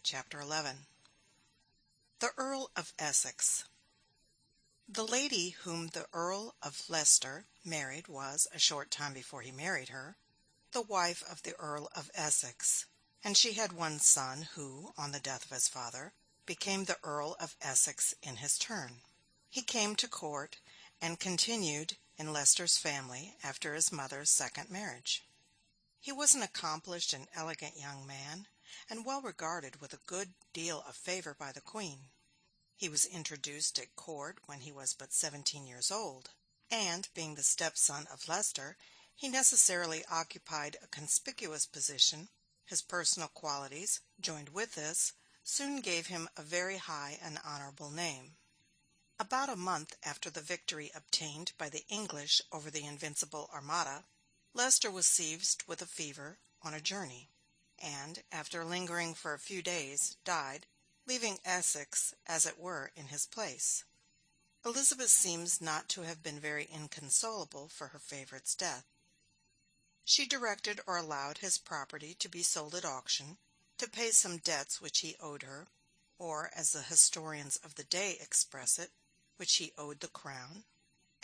Chapter 11. The Earl of Essex. The lady whom the Earl of Leicester married was, a short time before he married her, the wife of the Earl of Essex, and she had one son who, on the death of his father, became the Earl of Essex in his turn. He came to court, and continued in Leicester's family after his mother's second marriage. He was an accomplished and elegant young man, and well regarded with a good deal of favor by the Queen. He was introduced at court when he was but 17 years old, and, being the stepson of Leicester, he necessarily occupied a conspicuous position. His personal qualities, joined with this, soon gave him a very high and honorable name. About a month after the victory obtained by the English over the Invincible Armada, Leicester was seized with a fever on a journey, and, after lingering for a few days, died, leaving Essex, as it were, in his place. Elizabeth seems not to have been very inconsolable for her favorite's death. She directed or allowed his property to be sold at auction, to pay some debts which he owed her, or, as the historians of the day express it, which he owed the crown,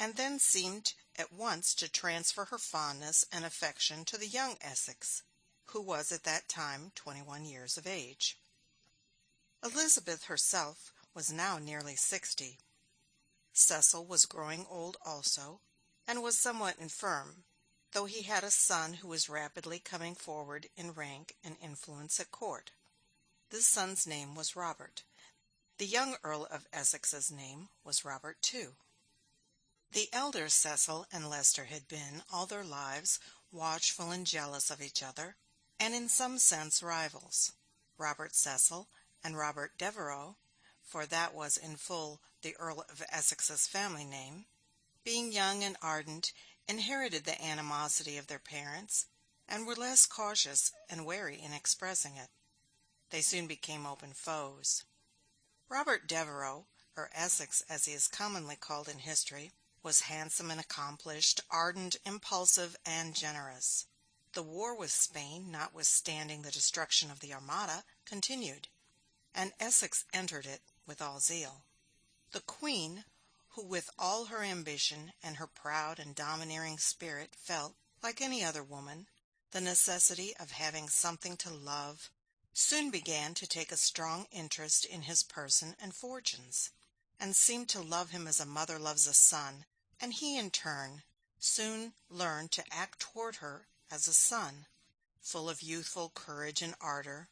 and then seemed at once to transfer her fondness and affection to the young Essex, who was at that time 21 years of age. Elizabeth herself was now nearly 60. Cecil was growing old also, and was somewhat infirm, though he had a son who was rapidly coming forward in rank and influence at court. This son's name was Robert. The young Earl of Essex's name was Robert too. The elder Cecil and Leicester had been, all their lives, watchful and jealous of each other, and in some sense rivals. Robert Cecil and Robert Devereux, for that was in full the Earl of Essex's family name, being young and ardent, inherited the animosity of their parents, and were less cautious and wary in expressing it. They soon became open foes. Robert Devereux, or Essex as he is commonly called in history, was handsome and accomplished, ardent, impulsive, and generous. The war with Spain, notwithstanding the destruction of the Armada, continued, and Essex entered it with all zeal. The Queen, who with all her ambition and her proud and domineering spirit felt, like any other woman, the necessity of having something to love, soon began to take a strong interest in his person and fortunes, and seemed to love him as a mother loves a son, and he in turn soon learned to act toward her as a son, full of youthful courage and ardor,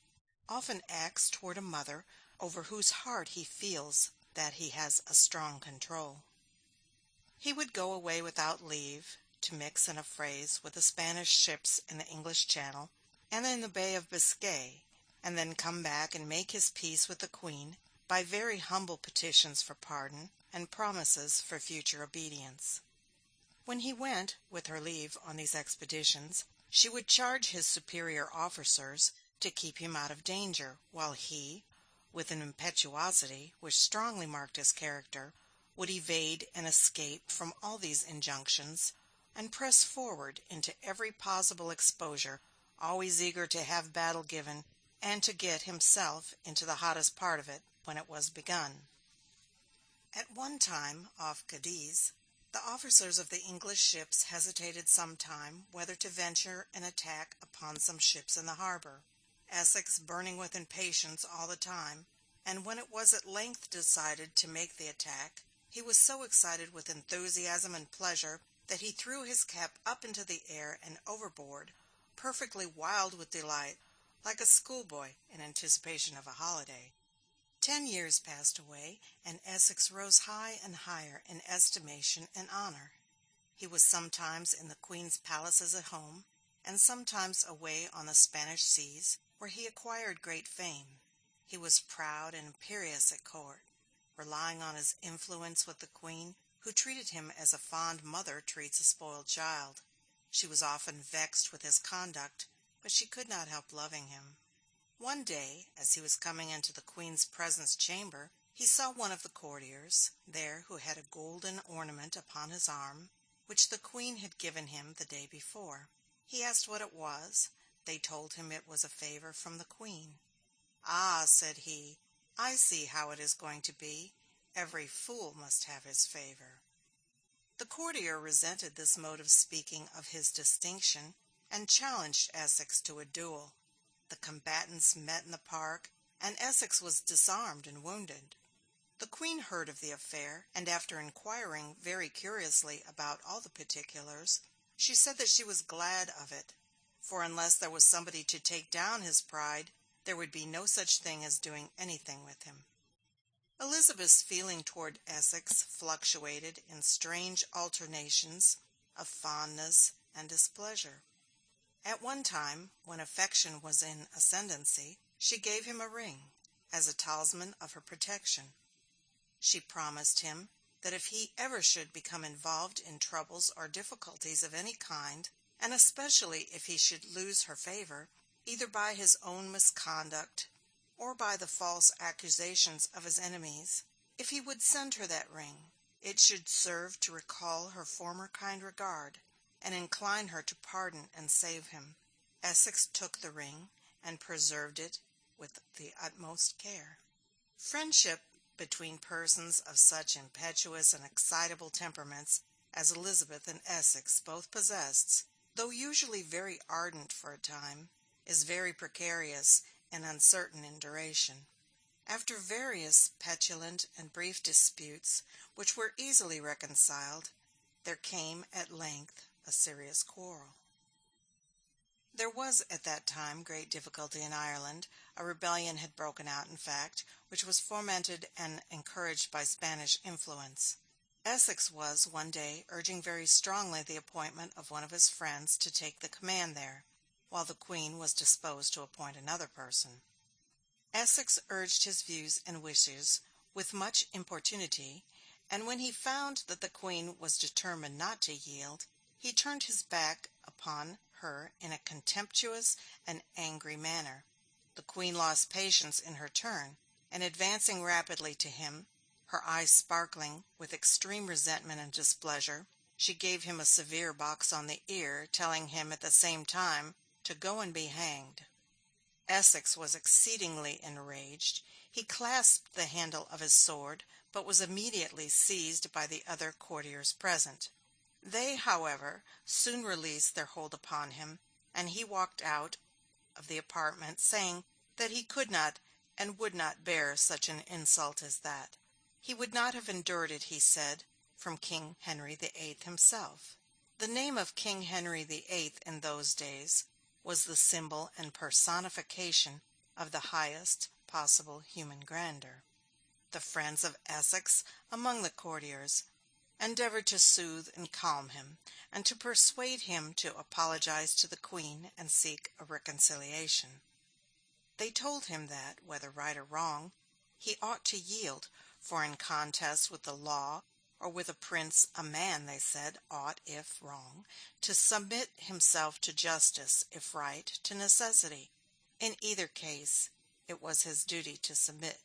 often acts toward a mother over whose heart he feels that he has a strong control. He would go away without leave, to mix in a phrase with the Spanish ships in the English Channel and in the Bay of Biscay, and then come back and make his peace with the Queen by very humble petitions for pardon and promises for future obedience. When he went, with her leave, on these expeditions, she would charge his superior officers to keep him out of danger, while he, with an impetuosity which strongly marked his character, would evade and escape from all these injunctions, and press forward into every possible exposure, always eager to have battle given, and to get himself into the hottest part of it when it was begun. At one time, off Cadiz, the officers of the English ships hesitated some time whether to venture an attack upon some ships in the harbor, Essex burning with impatience all the time, and when it was at length decided to make the attack, he was so excited with enthusiasm and pleasure that he threw his cap up into the air and overboard, perfectly wild with delight, like a schoolboy in anticipation of a holiday. 10 years passed away, and Essex rose high and higher in estimation and honor. He was sometimes in the Queen's palaces at home, and sometimes away on the Spanish seas, where he acquired great fame. He was proud and imperious at court, relying on his influence with the Queen, who treated him as a fond mother treats a spoiled child. She was often vexed with his conduct, but she could not help loving him. One day, as he was coming into the Queen's presence chamber, he saw one of the courtiers there who had a golden ornament upon his arm, which the Queen had given him the day before. He asked what it was. They told him it was a favor from the Queen. "Ah," said he, "I see how it is going to be. Every fool must have his favor." The courtier resented this mode of speaking of his distinction, and challenged Essex to a duel. The combatants met in the park, and Essex was disarmed and wounded. The Queen heard of the affair, and after inquiring very curiously about all the particulars, she said that she was glad of it, for unless there was somebody to take down his pride, there would be no such thing as doing anything with him. Elizabeth's feeling toward Essex fluctuated in strange alternations of fondness and displeasure. At one time, when affection was in ascendancy, she gave him a ring, as a talisman of her protection. She promised him that if he ever should become involved in troubles or difficulties of any kind, and especially if he should lose her favor, either by his own misconduct or by the false accusations of his enemies, if he would send her that ring, it should serve to recall her former kind regard, and incline her to pardon and save him. Essex took the ring, and preserved it with the utmost care. Friendship between persons of such impetuous and excitable temperaments as Elizabeth and Essex both possessed, though usually very ardent for a time, is very precarious and uncertain in duration. After various petulant and brief disputes, which were easily reconciled, there came at length a serious quarrel. There was at that time great difficulty in Ireland. A rebellion had broken out, in fact, which was fomented and encouraged by Spanish influence. Essex was one day urging very strongly the appointment of one of his friends to take the command there, while the Queen was disposed to appoint another person. Essex urged his views and wishes with much importunity, and when he found that the Queen was determined not to yield, he turned his back upon her in a contemptuous and angry manner. The Queen lost patience in her turn, and advancing rapidly to him, her eyes sparkling with extreme resentment and displeasure, she gave him a severe box on the ear, telling him at the same time to go and be hanged. Essex was exceedingly enraged. He clasped the handle of his sword, but was immediately seized by the other courtiers present. They, however, soon released their hold upon him, and he walked out of the apartment, saying that he could not and would not bear such an insult as that. He would not have endured it, he said, from King Henry VIII himself. The name of King Henry VIII in those days was the symbol and personification of the highest possible human grandeur. The friends of Essex among the courtiers endeavored to soothe and calm him, and to persuade him to apologize to the Queen and seek a reconciliation. They told him that, whether right or wrong, he ought to yield, for in contest with the law or with a prince, a man, they said, ought, if wrong, to submit himself to justice, if right, to necessity. In either case, it was his duty to submit.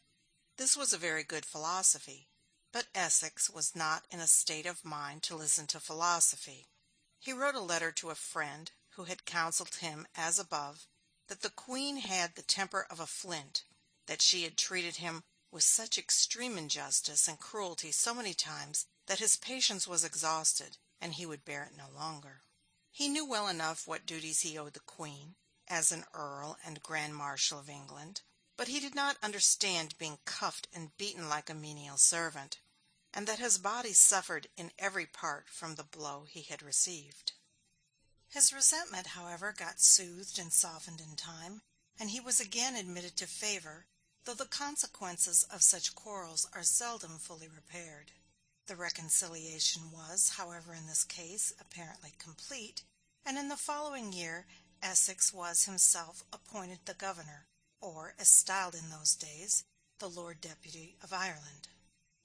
This was a very good philosophy, but Essex was not in a state of mind to listen to philosophy. He wrote a letter to a friend, who had counselled him as above, that the Queen had the temper of a flint, that she had treated him with such extreme injustice and cruelty so many times that his patience was exhausted, and he would bear it no longer. He knew well enough what duties he owed the Queen, as an Earl and Grand Marshal of England, but he did not understand being cuffed and beaten like a menial servant, and that his body suffered in every part from the blow he had received. His resentment, however, got soothed and softened in time, and he was again admitted to favor, though the consequences of such quarrels are seldom fully repaired. The reconciliation was, however, in this case, apparently complete, and in the following year Essex was himself appointed the governor, or, as styled in those days, the Lord Deputy of Ireland.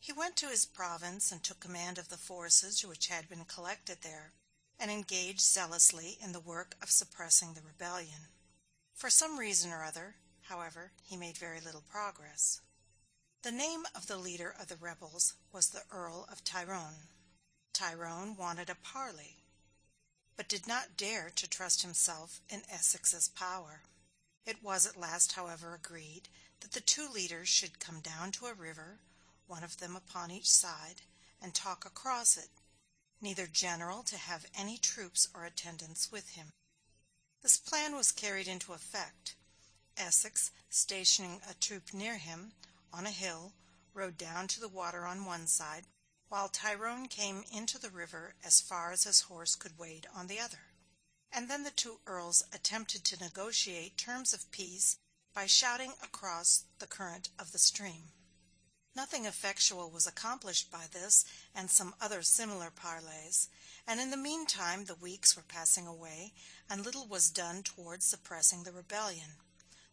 He went to his province and took command of the forces which had been collected there, and engaged zealously in the work of suppressing the rebellion. For some reason or other, however, he made very little progress. The name of the leader of the rebels was the Earl of Tyrone. Tyrone wanted a parley, but did not dare to trust himself in Essex's power. It was at last, however, agreed that the two leaders should come down to a river, one of them upon each side, and talk across it, neither general to have any troops or attendants with him. This plan was carried into effect. Essex, stationing a troop near him, on a hill, rode down to the water on one side, while Tyrone came into the river as far as his horse could wade on the other. And then the two earls attempted to negotiate terms of peace by shouting across the current of the stream. Nothing effectual was accomplished by this and some other similar parleys, and in the meantime the weeks were passing away, and little was done towards suppressing the rebellion.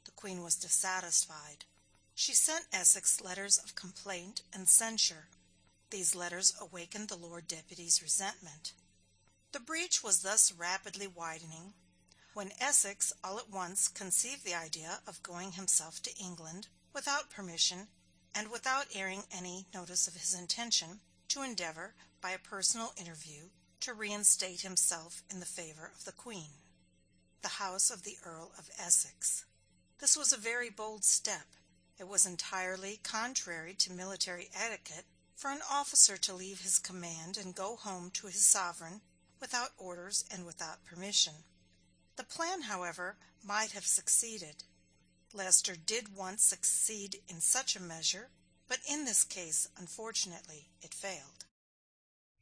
The Queen was dissatisfied. She sent Essex letters of complaint and censure. These letters awakened the Lord Deputy's resentment. The breach was thus rapidly widening, when Essex all at once conceived the idea of going himself to England, without permission, and without airing any notice of his intention, to endeavour, by a personal interview, to reinstate himself in the favour of the Queen. The house of the Earl of Essex. This was a very bold step. It was entirely contrary to military etiquette for an officer to leave his command and go home to his sovereign without orders and without permission. The plan, however, might have succeeded. Leicester did once succeed in such a measure, but in this case, unfortunately, it failed.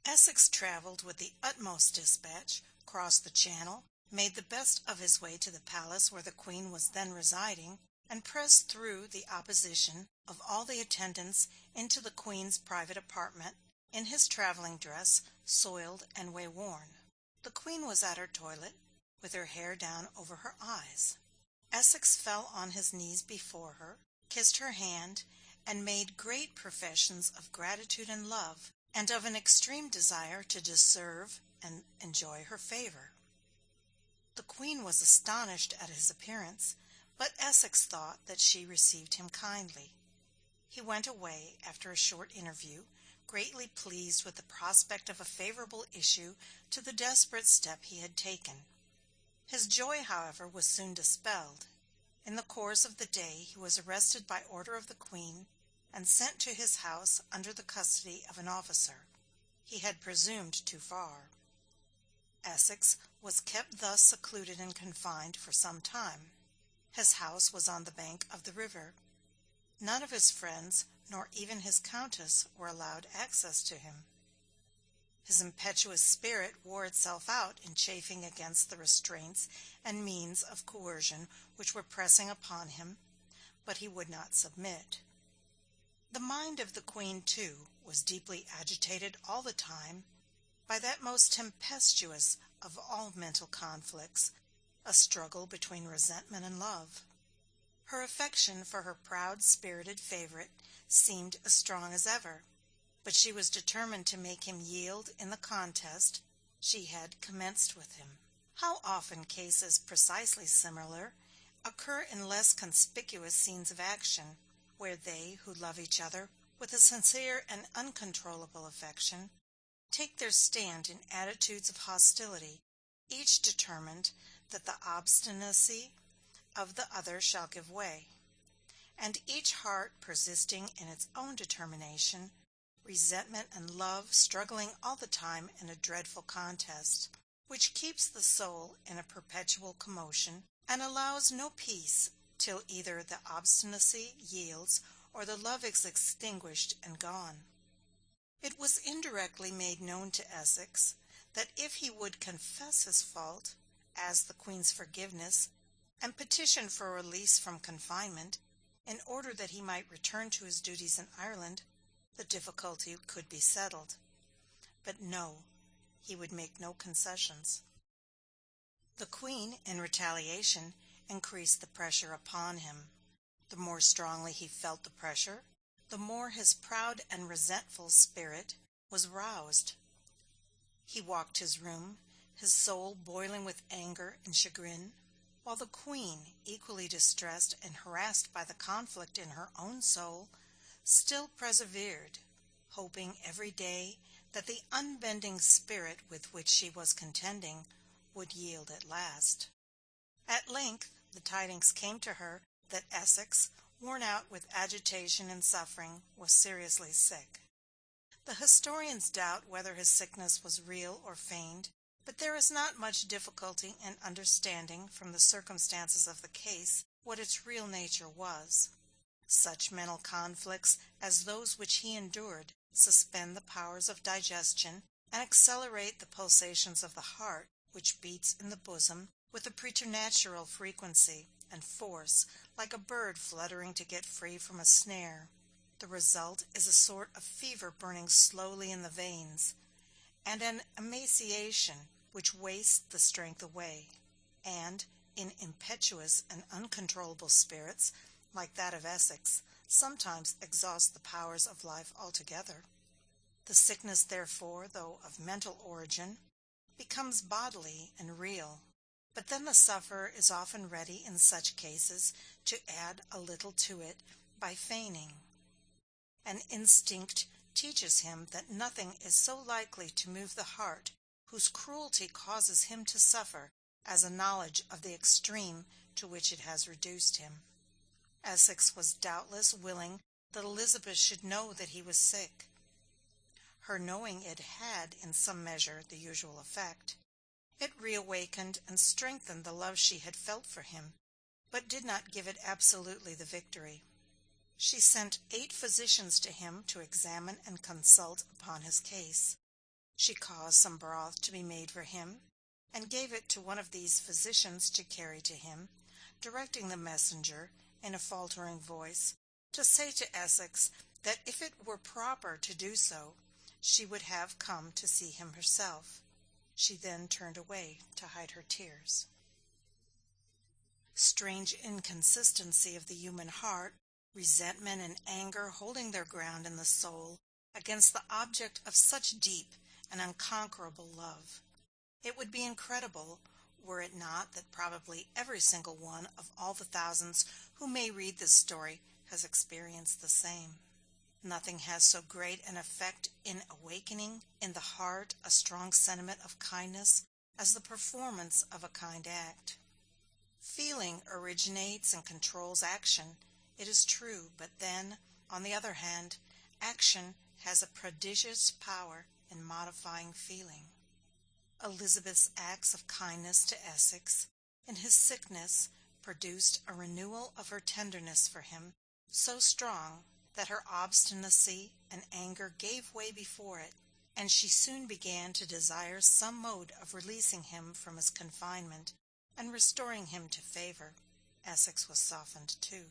Essex travelled with the utmost dispatch, crossed the Channel, made the best of his way to the palace where the Queen was then residing, and pressed through the opposition of all the attendants into the Queen's private apartment, in his travelling dress, soiled and way-worn. The Queen was at her toilet, with her hair down over her eyes. Essex fell on his knees before her, kissed her hand, and made great professions of gratitude and love, and of an extreme desire to deserve and enjoy her favour. The Queen was astonished at his appearance, but Essex thought that she received him kindly. He went away, after a short interview, greatly pleased with the prospect of a favourable issue to the desperate step he had taken. His joy, however, was soon dispelled. In the course of the day he was arrested by order of the Queen, and sent to his house under the custody of an officer. He had presumed too far. Essex was kept thus secluded and confined for some time. His house was on the bank of the river. None of his friends, nor even his countess, were allowed access to him. His impetuous spirit wore itself out in chafing against the restraints and means of coercion which were pressing upon him, but he would not submit. The mind of the Queen, too, was deeply agitated all the time by that most tempestuous of all mental conflicts, a struggle between resentment and love. Her affection for her proud-spirited favourite seemed as strong as ever, but she was determined to make him yield in the contest she had commenced with him. How often cases precisely similar occur in less conspicuous scenes of action, where they who love each other with a sincere and uncontrollable affection take their stand in attitudes of hostility, each determined that the obstinacy of the other shall give way, and each heart persisting in its own determination, resentment and love struggling all the time in a dreadful contest, which keeps the soul in a perpetual commotion, and allows no peace till either the obstinacy yields or the love is extinguished and gone. It was indirectly made known to Essex that if he would confess his fault, ask the Queen's forgiveness, and petition for release from confinement, in order that he might return to his duties in Ireland, the difficulty could be settled. But no, he would make no concessions. The Queen, in retaliation, increased the pressure upon him. The more strongly he felt the pressure, the more his proud and resentful spirit was roused. He walked his room, his soul boiling with anger and chagrin, while the Queen, equally distressed and harassed by the conflict in her own soul, still persevered, hoping every day that the unbending spirit with which she was contending would yield at last. At length the tidings came to her that Essex, worn out with agitation and suffering, was seriously sick. The historians doubt whether his sickness was real or feigned, but there is not much difficulty in understanding from the circumstances of the case what its real nature was. Such mental conflicts as those which he endured suspend the powers of digestion and accelerate the pulsations of the heart, which beats in the bosom with a preternatural frequency and force, like a bird fluttering to get free from a snare. The result is a sort of fever burning slowly in the veins, and an emaciation which wastes the strength away, and, in impetuous and uncontrollable spirits, like that of Essex, sometimes exhaust the powers of life altogether. The sickness, therefore, though of mental origin, becomes bodily and real, but then the sufferer is often ready in such cases to add a little to it by feigning. An instinct teaches him that nothing is so likely to move the heart whose cruelty causes him to suffer as a knowledge of the extreme to which it has reduced him. Essex was doubtless willing that Elizabeth should know that he was sick. Her knowing it had, in some measure, the usual effect. It reawakened and strengthened the love she had felt for him, but did not give it absolutely the victory. She sent 8 physicians to him to examine and consult upon his case. She caused some broth to be made for him, and gave it to one of these physicians to carry to him, directing the messenger, in a faltering voice, to say to Essex that if it were proper to do so, she would have come to see him herself. She then turned away to hide her tears. Strange inconsistency of the human heart, resentment and anger holding their ground in the soul against the object of such deep and unconquerable love. It would be incredible, were it not that probably every single one of all the thousands who may read this story has experienced the same. Nothing has so great an effect in awakening in the heart a strong sentiment of kindness as the performance of a kind act. Feeling originates and controls action, it is true, but then, on the other hand, action has a prodigious power in modifying feeling. Elizabeth's acts of kindness to Essex in his sickness produced a renewal of her tenderness for him so strong that her obstinacy and anger gave way before it, and she soon began to desire some mode of releasing him from his confinement and restoring him to favor. Essex was softened too.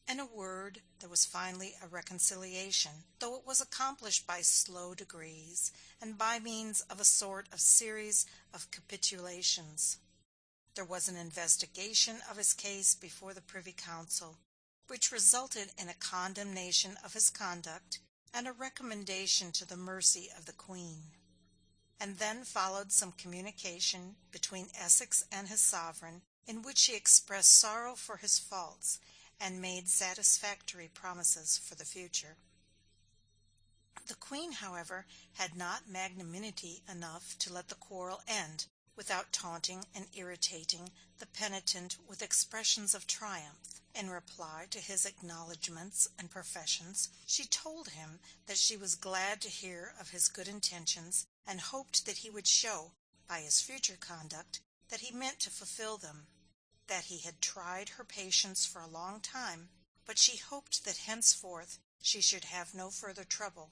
In a word, there was finally a reconciliation, though it was accomplished by slow degrees, and by means of a sort of series of capitulations. There was an investigation of his case before the Privy Council, which resulted in a condemnation of his conduct and a recommendation to the mercy of the Queen. And then followed some communication between Essex and his sovereign, in which he expressed sorrow for his faults, and made satisfactory promises for the future. The Queen, however, had not magnanimity enough to let the quarrel end without taunting and irritating the penitent with expressions of triumph. In reply to his acknowledgments and professions, she told him that she was glad to hear of his good intentions, and hoped that he would show, by his future conduct, that he meant to fulfill them. That he had tried her patience for a long time, but she hoped that henceforth she should have no further trouble.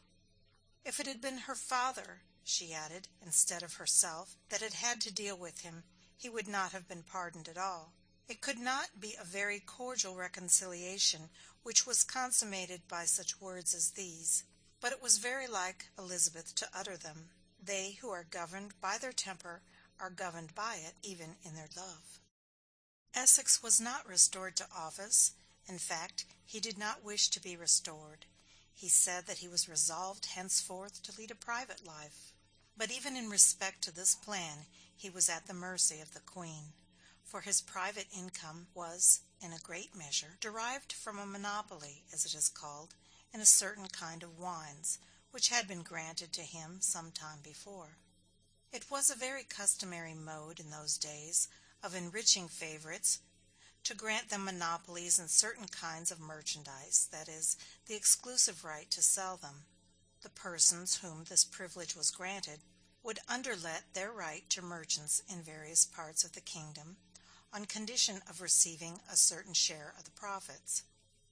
If it had been her father, she added, instead of herself, that had had to deal with him, he would not have been pardoned at all. It could not be a very cordial reconciliation which was consummated by such words as these, but it was very like Elizabeth to utter them. They who are governed by their temper are governed by it even in their love. Essex was not restored to office. In fact, he did not wish to be restored. He said that he was resolved henceforth to lead a private life. But even in respect to this plan he was at the mercy of the Queen, for his private income was, in a great measure, derived from a monopoly, as it is called, in a certain kind of wines, which had been granted to him some time before. It was a very customary mode in those days of enriching favourites to grant them monopolies in certain kinds of merchandise, that is, the exclusive right to sell them. The persons whom this privilege was granted would underlet their right to merchants in various parts of the kingdom, on condition of receiving a certain share of the profits.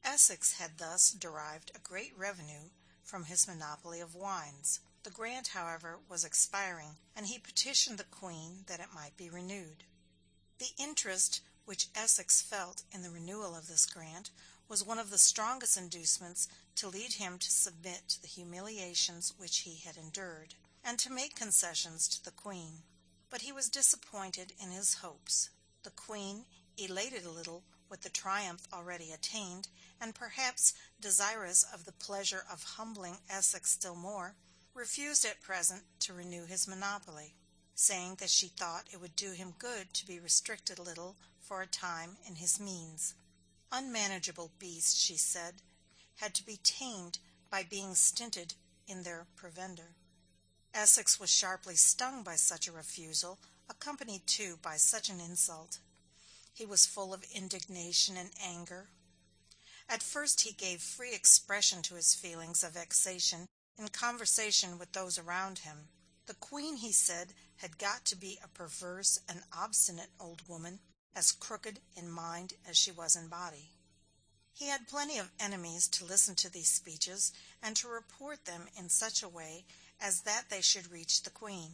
Essex had thus derived a great revenue from his monopoly of wines. The grant, however, was expiring, and he petitioned the Queen that it might be renewed. The interest which Essex felt in the renewal of this grant was one of the strongest inducements to lead him to submit to the humiliations which he had endured, and to make concessions to the Queen. But he was disappointed in his hopes. The Queen, elated a little with the triumph already attained, and perhaps desirous of the pleasure of humbling Essex still more, refused at present to renew his monopoly, saying that she thought it would do him good to be restricted a little for a time in his means. Unmanageable beasts, she said, had to be tamed by being stinted in their provender. Essex was sharply stung by such a refusal, accompanied too by such an insult. He was full of indignation and anger. At first he gave free expression to his feelings of vexation in conversation with those around him. The Queen, he said, had got to be a perverse and obstinate old woman, as crooked in mind as she was in body. He had plenty of enemies to listen to these speeches, and to report them in such a way as that they should reach the Queen.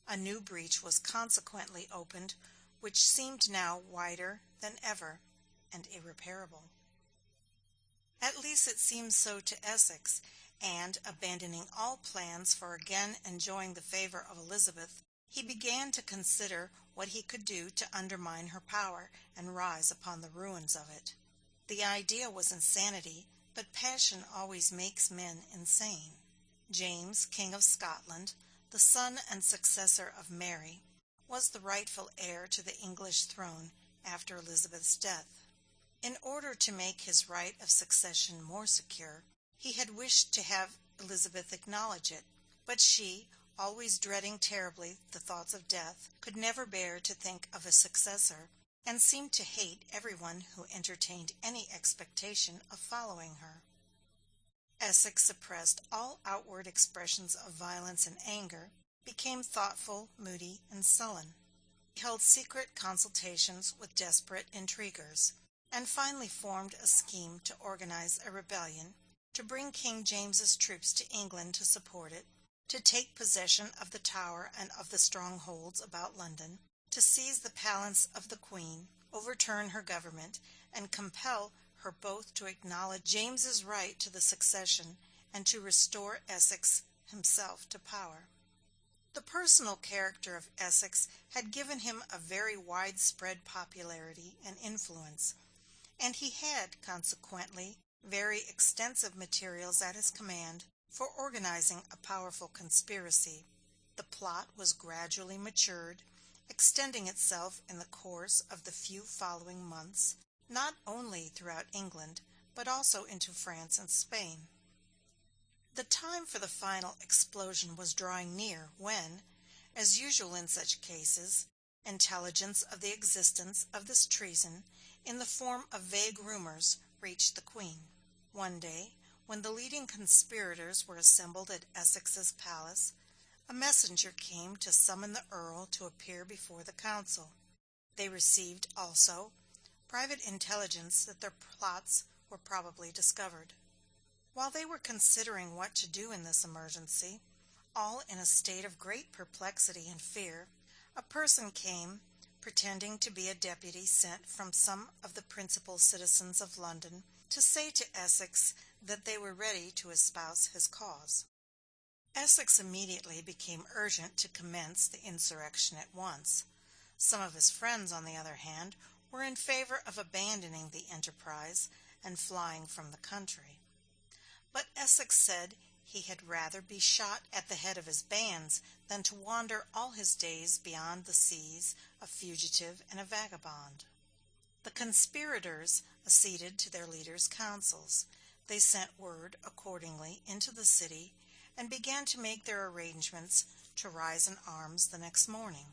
A new breach was consequently opened, which seemed now wider than ever, and irreparable. At least it seemed so to Essex, and, abandoning all plans for again enjoying the favor of Elizabeth, he began to consider what he could do to undermine her power and rise upon the ruins of it. The idea was insanity, but passion always makes men insane. James, King of Scotland, the son and successor of Mary, was the rightful heir to the English throne after Elizabeth's death. In order to make his right of succession more secure, he had wished to have Elizabeth acknowledge it, but she, always dreading terribly the thoughts of death, could never bear to think of a successor, and seemed to hate everyone who entertained any expectation of following her. Essex suppressed all outward expressions of violence and anger, became thoughtful, moody, and sullen. He held secret consultations with desperate intriguers, and finally formed a scheme to organize a rebellion, to bring King James's troops to England to support it, to take possession of the Tower and of the strongholds about London, to seize the palace of the Queen, overturn her government, and compel her both to acknowledge James's right to the succession and to restore Essex himself to power. The personal character of Essex had given him a very widespread popularity and influence, and he had, consequently, very extensive materials at his command for organizing a powerful conspiracy. The plot was gradually matured, extending itself in the course of the few following months, not only throughout England, but also into France and Spain. The time for the final explosion was drawing near when, as usual in such cases, intelligence of the existence of this treason, in the form of vague rumors, reached the Queen. One day, when the leading conspirators were assembled at Essex's palace, a messenger came to summon the Earl to appear before the council. They received, also, private intelligence that their plots were probably discovered. While they were considering what to do in this emergency, all in a state of great perplexity and fear, a person came, pretending to be a deputy sent from some of the principal citizens of London, to say to Essex that they were ready to espouse his cause. Essex immediately became urgent to commence the insurrection at once. Some of his friends, on the other hand, were in favor of abandoning the enterprise and flying from the country. But Essex said he had rather be shot at the head of his bands than to wander all his days beyond the seas, a fugitive and a vagabond. The conspirators acceded to their leader's counsels. They sent word, accordingly, into the city, and began to make their arrangements to rise in arms the next morning.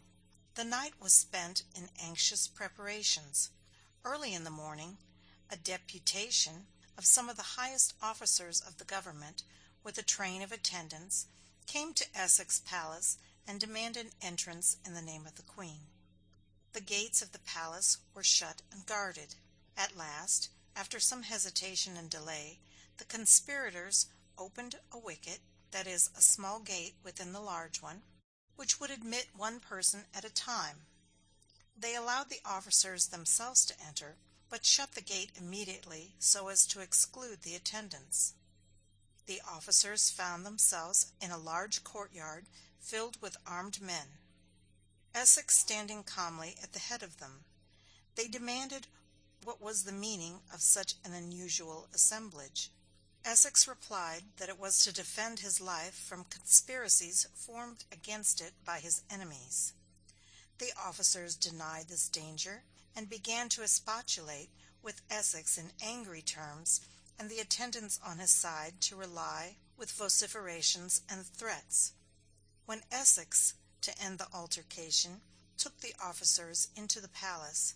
The night was spent in anxious preparations. Early in the morning, a deputation of some of the highest officers of the government, with a train of attendants, came to Essex Palace and demanded entrance in the name of the Queen. The gates of the palace were shut and guarded. At last, after some hesitation and delay, the conspirators opened a wicket, that is, a small gate within the large one, which would admit one person at a time. They allowed the officers themselves to enter, but shut the gate immediately so as to exclude the attendants. The officers found themselves in a large courtyard filled with armed men, Essex standing calmly at the head of them. They demanded what was the meaning of such an unusual assemblage. Essex replied that it was to defend his life from conspiracies formed against it by his enemies. The officers denied this danger and began to expostulate with Essex in angry terms, and the attendants on his side to rely with vociferations and threats. When Essex, to end the altercation, took the officers into the palace,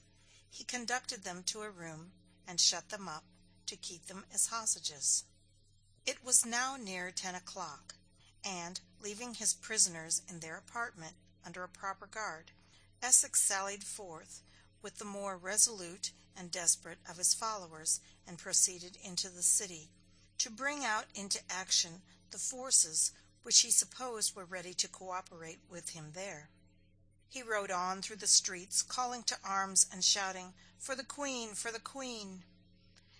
he conducted them to a room and shut them up to keep them as hostages. It was now near 10 o'clock, and, leaving his prisoners in their apartment under a proper guard, Essex sallied forth with the more resolute and desperate of his followers and proceeded into the city, to bring out into action the forces which he supposed were ready to cooperate with him there. He rode on through the streets, calling to arms and shouting, "For the Queen! For the Queen!"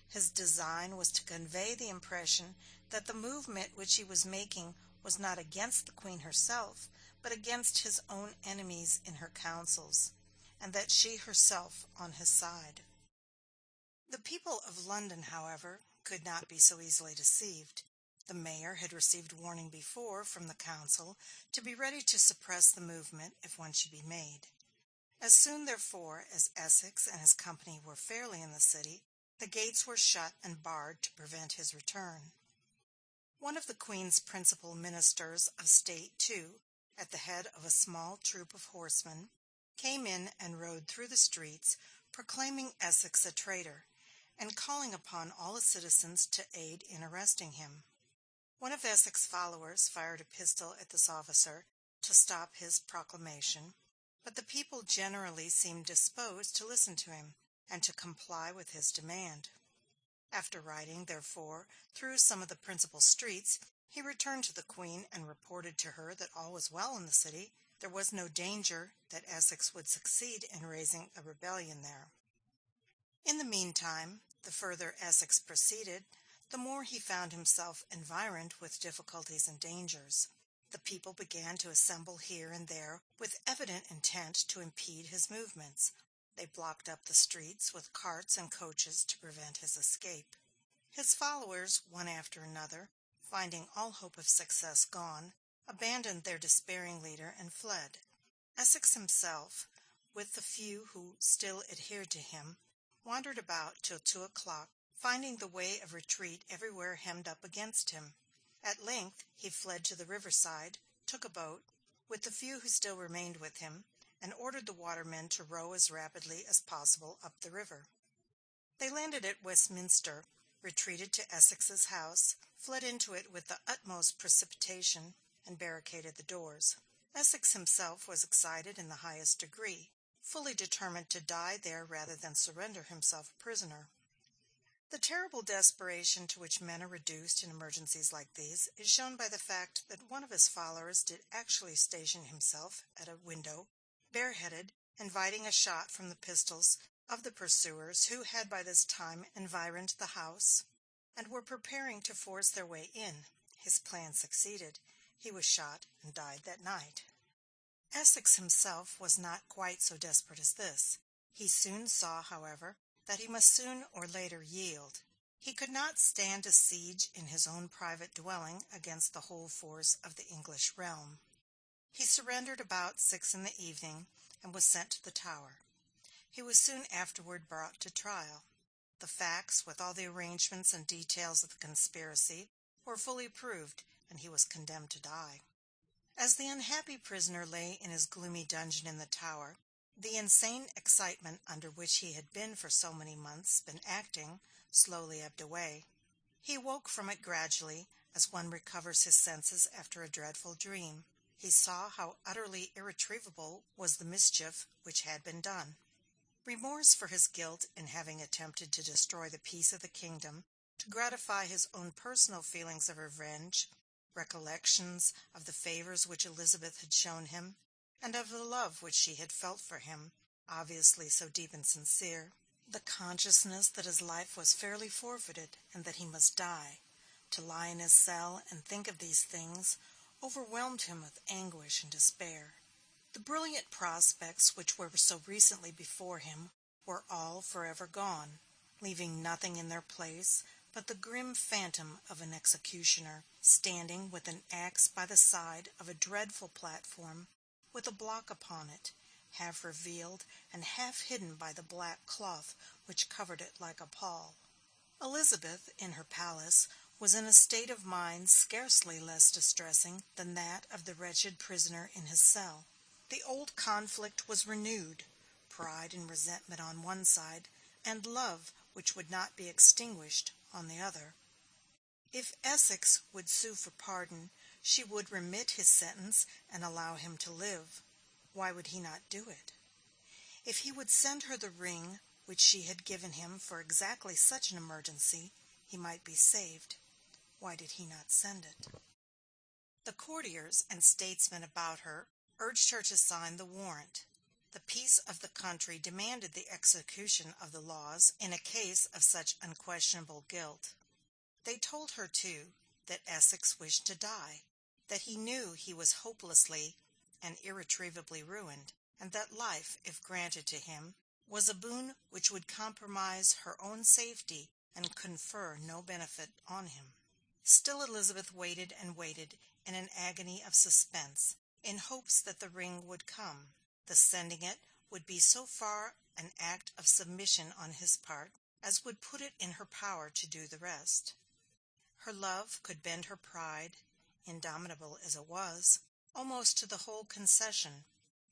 His design was to convey the impression that the movement which he was making was not against the Queen herself, but against his own enemies in her councils, and that she herself on his side. The people of London, however, could not be so easily deceived. The mayor had received warning before from the council to be ready to suppress the movement if one should be made. As soon, therefore, as Essex and his company were fairly in the city, the gates were shut and barred to prevent his return. One of the Queen's principal ministers of state, too, at the head of a small troop of horsemen, came in and rode through the streets, proclaiming Essex a traitor, and calling upon all the citizens to aid in arresting him. One of Essex's followers fired a pistol at this officer to stop his proclamation, but the people generally seemed disposed to listen to him and to comply with his demand. After riding, therefore, through some of the principal streets, he returned to the Queen and reported to her that all was well in the city. There was no danger that Essex would succeed in raising a rebellion there. In the meantime, the further Essex proceeded, the more he found himself environed with difficulties and dangers. The people began to assemble here and there with evident intent to impede his movements. They blocked up the streets with carts and coaches to prevent his escape. His followers, one after another, finding all hope of success gone, abandoned their despairing leader and fled. Essex himself, with the few who still adhered to him, wandered about till 2 o'clock, finding the way of retreat everywhere hemmed up against him. At length he fled to the riverside, took a boat, with the few who still remained with him, and ordered the watermen to row as rapidly as possible up the river. They landed at Westminster, retreated to Essex's house, fled into it with the utmost precipitation, and barricaded the doors. Essex himself was excited in the highest degree, fully determined to die there rather than surrender himself a prisoner. The terrible desperation to which men are reduced in emergencies like these is shown by the fact that one of his followers did actually station himself at a window, bareheaded, inviting a shot from the pistols of the pursuers who had by this time environed the house, and were preparing to force their way in. His plan succeeded. He was shot and died that night. Essex himself was not quite so desperate as this. He soon saw, however, that he must soon or later yield. He could not stand a siege in his own private dwelling against the whole force of the English realm. He surrendered about 6 in the evening, and was sent to the Tower. He was soon afterward brought to trial. The facts, with all the arrangements and details of the conspiracy, were fully proved, and he was condemned to die. As the unhappy prisoner lay in his gloomy dungeon in the Tower, The insane excitement under which he had been for so many months been acting slowly ebbed away. He woke from it gradually, as one recovers his senses after a dreadful dream. He saw how utterly irretrievable was the mischief which had been done. Remorse for his guilt in having attempted to destroy the peace of the kingdom, to gratify his own personal feelings of revenge, recollections of the favors which Elizabeth had shown him, and of the love which she had felt for him, obviously so deep and sincere, the consciousness that his life was fairly forfeited and that he must die, to lie in his cell and think of these things, overwhelmed him with anguish and despair. The brilliant prospects which were so recently before him were all forever gone, leaving nothing in their place but the grim phantom of an executioner, standing with an axe by the side of a dreadful platform, with a block upon it, half revealed and half hidden by the black cloth which covered it like a pall. Elizabeth, in her palace, was in a state of mind scarcely less distressing than that of the wretched prisoner in his cell. The old conflict was renewed, pride and resentment on one side, and love which would not be extinguished on the other. If Essex would sue for pardon, she would remit his sentence and allow him to live. Why would he not do it? If he would send her the ring which she had given him for exactly such an emergency, he might be saved. Why did he not send it? The courtiers and statesmen about her urged her to sign the warrant. The peace of the country demanded the execution of the laws in a case of such unquestionable guilt. They told her, too, that Essex wished to die, that he knew he was hopelessly and irretrievably ruined, and that life, if granted to him, was a boon which would compromise her own safety and confer no benefit on him. Still Elizabeth waited and waited in an agony of suspense, in hopes that the ring would come. The sending it would be so far an act of submission on his part as would put it in her power to do the rest. Her love could bend her pride, indomitable as it was, almost to the whole concession,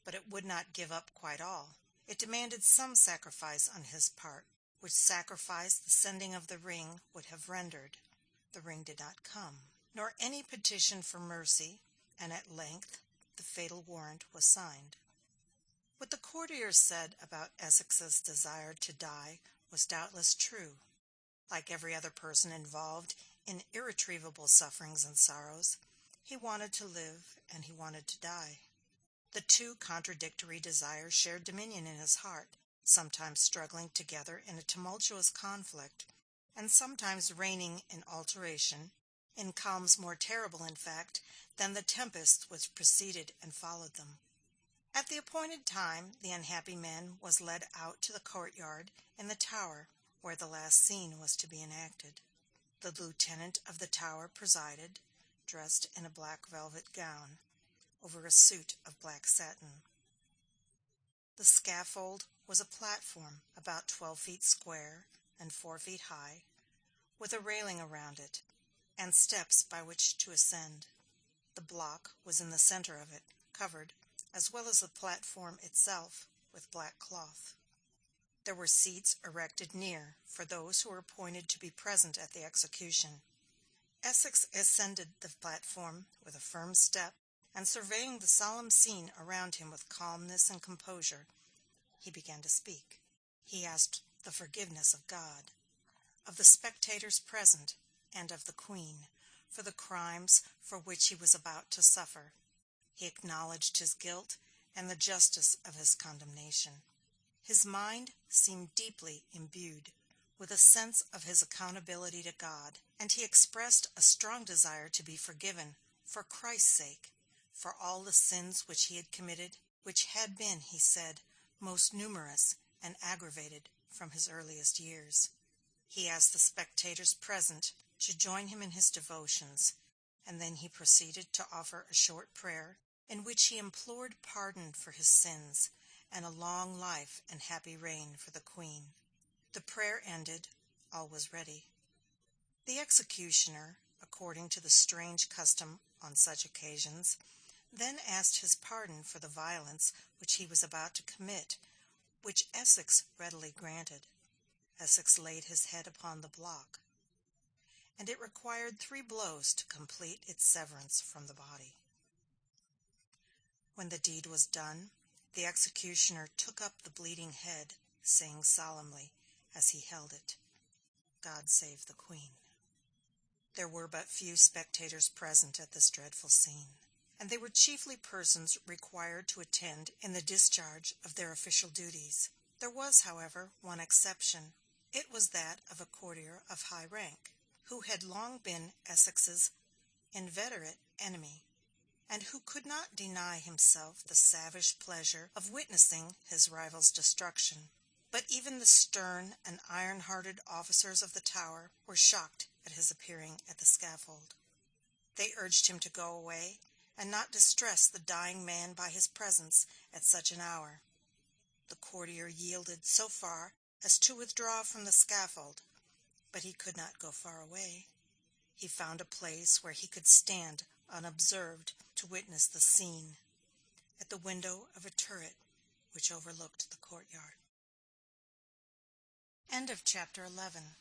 but it would not give up quite all. It demanded some sacrifice on his part, which sacrifice the sending of the ring would have rendered. The ring did not come, nor any petition for mercy, and at length the fatal warrant was signed. What the courtiers said about Essex's desire to die was doubtless true. Like every other person involved in irretrievable sufferings and sorrows, he wanted to live and he wanted to die. The two contradictory desires shared dominion in his heart, sometimes struggling together in a tumultuous conflict, and sometimes reigning in alteration, in calms more terrible, in fact, than the tempests which preceded and followed them. At the appointed time the unhappy man was led out to the courtyard in the Tower, where the last scene was to be enacted. The lieutenant of the Tower presided, dressed in a black velvet gown, over a suit of black satin. The scaffold was a platform about 12 feet square and 4 feet high, with a railing around it, and steps by which to ascend. The block was in the center of it, covered, as well as the platform itself, with black cloth. There were seats erected near for those who were appointed to be present at the execution. Essex ascended the platform with a firm step, and surveying the solemn scene around him with calmness and composure, he began to speak. He asked the forgiveness of God, of the spectators present, and of the Queen, for the crimes for which he was about to suffer. He acknowledged his guilt and the justice of his condemnation. His mind seemed deeply imbued with a sense of his accountability to God, and he expressed a strong desire to be forgiven, for Christ's sake, for all the sins which he had committed, which had been, he said, most numerous and aggravated from his earliest years. He asked the spectators present to join him in his devotions, and then he proceeded to offer a short prayer in which he implored pardon for his sins and a long life and happy reign for the Queen. The prayer ended, all was ready. The executioner, according to the strange custom on such occasions, then asked his pardon for the violence which he was about to commit, which Essex readily granted. Essex laid his head upon the block, and it required 3 blows to complete its severance from the body. When the deed was done, the executioner took up the bleeding head, saying solemnly, as he held it, "God save the Queen." There were but few spectators present at this dreadful scene, and they were chiefly persons required to attend in the discharge of their official duties. There was, however, one exception. It was that of a courtier of high rank, who had long been Essex's inveterate enemy, and who could not deny himself the savage pleasure of witnessing his rival's destruction. But even the stern and iron-hearted officers of the Tower were shocked at his appearing at the scaffold. They urged him to go away, and not distress the dying man by his presence at such an hour. The courtier yielded so far as to withdraw from the scaffold, but he could not go far away. He found a place where he could stand unobserved to witness the scene, at the window of a turret which overlooked the courtyard. End of chapter 11.